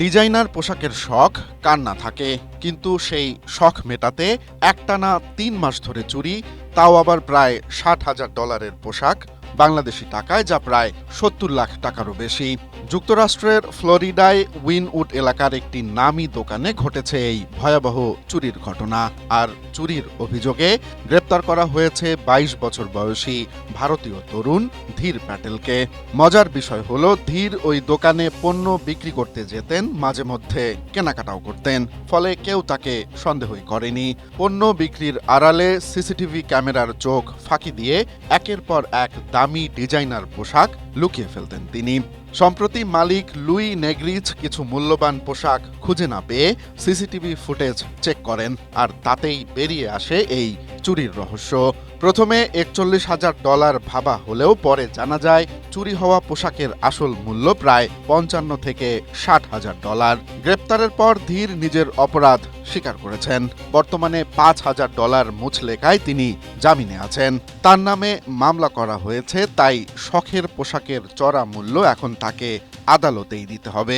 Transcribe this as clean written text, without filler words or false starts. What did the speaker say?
Designer পোশাকের শখ কার না থাকে, কিন্তু সেই শখ মেটাতে একটানা ৩ মাস ধরে চুরি, তাও আবার প্রায় $৬০,০০০ পোশাক বাংলাদেশি টাকায়, যা প্রায় ৭০ লাখ টাকারও বেশি। যুক্তরাষ্ট্রের ফ্লোরিডায় উইনউড এলাকার একটি নামী দোকানে ঘটেছে এই ভয়াবহ চুরির ঘটনা। আর চুরির অভিযোগে গ্রেপ্তার করা হয়েছে ২২ বছর বয়সী ভারতীয় তরুণ ধীর প্যাটেলকে। মজার বিষয় হলো, ধীর ওই দোকানে পণ্য বিক্রি করতে যেতেন, মাঝে মধ্যে কেনাকাটাও করতেন, ফলে কেউ তাকে সন্দেহই করেনি। পণ্য বিক্রির আড়ালে সিসিটিভি ক্যামেরার চোখ ফাঁকি দিয়ে একের পর এক দামি ডিজাইনার পোশাক লুকিয়ে ফেলতেন তিনি। সম্প্রতি মালিক লুই নেগ্রিচ কিছু মূল্যবান পোশাক খুঁজে না পেয়ে সিসিটিভি ফুটেজ চেক করেন, আর তাতেই বেরিয়ে আসে এই চুরির রহস্য। প্রথমে $৪১,০০০ ভাবা হলেও পরে জানা যায় চুরি হওয়া পোশাকের আসল মূল্য প্রায় $৫৫ থেকে $৬০,০০০। গ্রেপ্তারের পর ধীর নিজের অপরাধ স্বীকার করেছেন। বর্তমানে $৫,০০০ মুচলেকায় তিনি জামিনে আছেন। তার নামে মামলা করা হয়েছে, তাই শখের পোশাকের চড়া মূল্য এখন তাকে আদালতেই দিতে হবে।